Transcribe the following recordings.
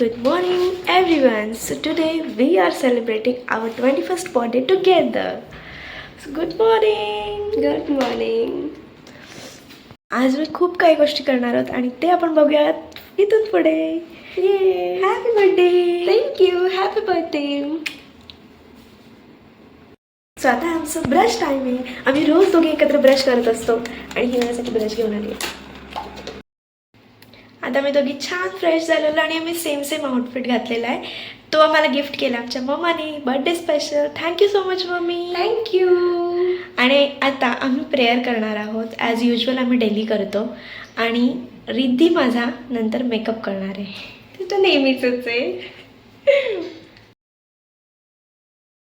Good morning everyone. So today we are celebrating our 21st birthday together. So good morning. Good morning. आज मी खूप काही गोष्टी करणार आहोत आणि ते आपण बघूयात इथून पुढे. ये happy birthday. Thank you. Happy birthday. So आता आमचं ब्रश टाइम आहे. आम्ही रोज दोघे एकत्र ब्रश करत असतो आणि ही माझ्यासाठी ब्रश घेऊन आली. आता मी दोघी छान फ्रेश झालेलो आणि आम्ही सेम आउटफिट घातलेला आहे. तो आम्हाला गिफ्ट केला आमच्या मम्माने. Birthday special. Thank you so much mummy. Thank you. आणि आता आम्ही प्रेयर करणार आहोत. ॲज युजल आम्ही डेली करतो. आणि रिद्धी माझा नंतर मेकअप करणार आहे. ते तर नेहमीच आहे.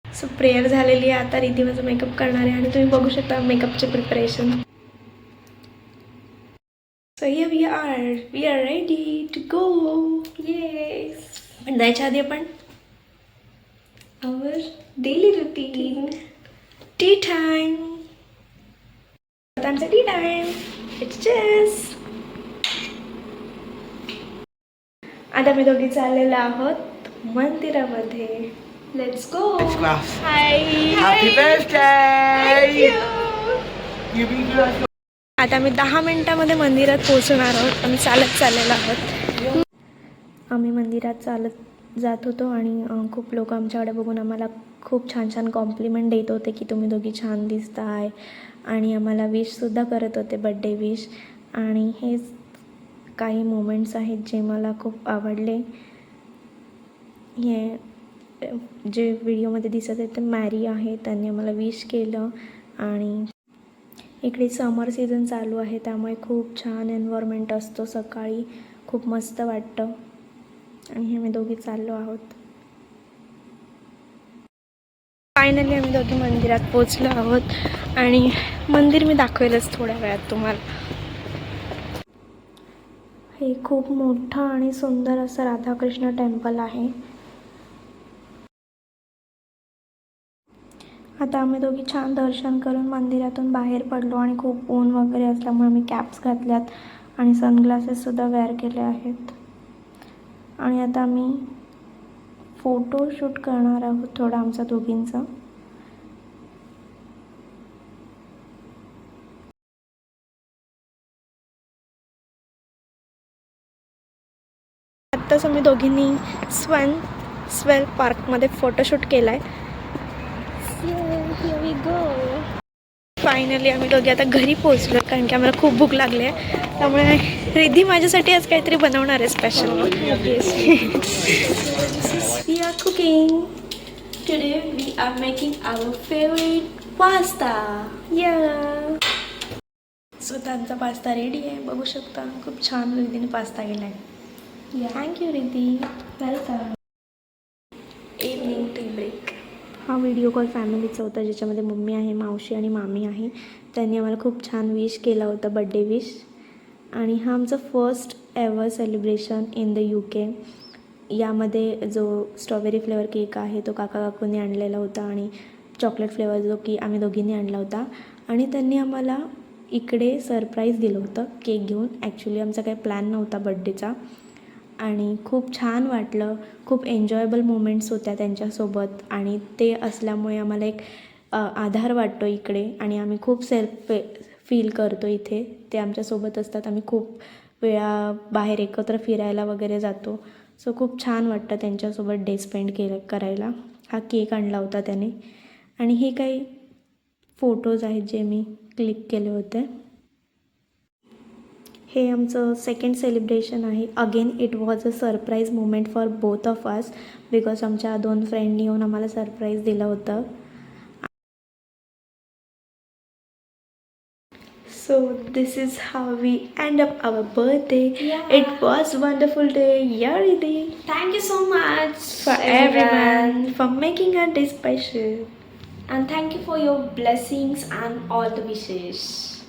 सो प्रेयर झालेली आहे. आता रिद्धी माझा मेकअप करणार आहे आणि तुम्ही बघू शकता मेकअपचे preparation. So here we are ready to go. Yes. पण जायच्या आधी आपण our daily routine. Tea time. आता आमचा टी टाइम. It's chess. आता मी दोघी चाललेलो आहोत मंदिरामध्ये. Let's go. High. Happy birthday! You be blessed. आता आम्ही 10 मिनिटामध्ये मंदिरात पोहोचणार आहोत. आम्ही चालत चाललेलो आहोत. आम्ही मंदिरात चालत जात होतो आणि खूप लोक आमच्याकडे बघून आम्हाला खूप छान छान कॉम्प्लिमेंट देत होते की तुम्ही दोघी छान दिसताय आणि आम्हाला विशसुद्धा करत होते, बड्डे विश. आणि हेच काही मोमेंट्स आहेत जे मला खूप आवडले. हे जे व्हिडिओमध्ये दिसत आहे ते मॅरी आहे, त्यांनी आम्हाला विश केलं. आणि इकडे समर सीझन चालू आहे त्यामुळे खूप छान एन्व्हायरमेंट असतो. सकाळी खूप मस्त वाटतं. आणि हे आम्ही दोघी चाललो आहोत. फायनली आम्ही दोघी मंदिरात पोचलो आहोत आणि मंदिर मी दाखवेलच थोड्या वेळात तुम्हाला. हे खूप मोठं आणि सुंदर असं राधाकृष्ण टेम्पल आहे. आता आम्ही दोघी छान दर्शन करून मंदिरातून बाहेर पडलो आणि खूप ऊन वगैरे असल्यामुळे आम्ही कॅप्स घातल्यात आणि सनग्लासेससुद्धा वेअर केले आहेत. आणि आता आम्ही फोटोशूट करणार आहोत थोडं आमचा दोघींचं. आत्ताच आम्ही दोघींनी स्वेल पार्कमध्ये फोटोशूट केला आहे. Here we go. फायनली आम्ही दोघी आता घरी पोहोचलो कारण की आम्हाला खूप भूक लागली आहे. त्यामुळे रिद्धी माझ्यासाठी आज काहीतरी बनवणार आहे special. We are cooking. Today we are making our favorite pasta. या सो त्यांचा पास्ता रेडी आहे, बघू शकता. खूप छान रिद्धीने पास्ता केला आहे. Yeah. Thank you Riddhi. Welcome. Evening tea break. हा व्हिडिओ कॉल फॅमिलीचा होता ज्याच्यामध्ये मम्मी आहे, मावशी आणि मामी आहे. त्यांनी आम्हाला खूप छान विश केला होता, बड्डे विश. आणि हा आमचा first ever celebration in the UK. यामध्ये जो स्ट्रॉबेरी फ्लेवर केक आहे तो काका काकूंनी आणलेला होता आणि चॉकलेट फ्लेवर जो की आम्ही दोघींनी आणला होता. आणि त्यांनी आम्हाला इकडे सरप्राईज दिलं होतं केक घेऊन. ॲक्च्युली आमचा काही प्लॅन नव्हता बड्डेचा. आणि खूप छान वाटलं. खूप एन्जॉयबल मोमेंट्स होत्या त्यांच्यासोबत आणि ते असल्यामुळे आम्हाला एक आधार वाटतो इकडे. आणि आम्ही खूप सेल्फ फील करतो इथे. ते आमच्यासोबत असतात. आम्ही खूप वेळा बाहेर एकत्र फिरायला वगैरे जातो. सो खूप छान वाटतं त्यांच्यासोबत डे स्पेंड करायला. हा केक आणला होता त्याने. आणि हे काही फोटोज आहेत जे मी क्लिक केले होते. हे आमचं सेकंड सेलिब्रेशन आहे. Again it was a surprise moment for both of us because आमच्या 2 फ्रेंडनी येऊन आम्हाला सरप्राईज दिलं होतं. So this is how we end up our birthday. Yeah. It was wonderful day. Yeah, Riddhi. Thank you so much For everyone for making our day special. and thank you for your blessings and all the wishes.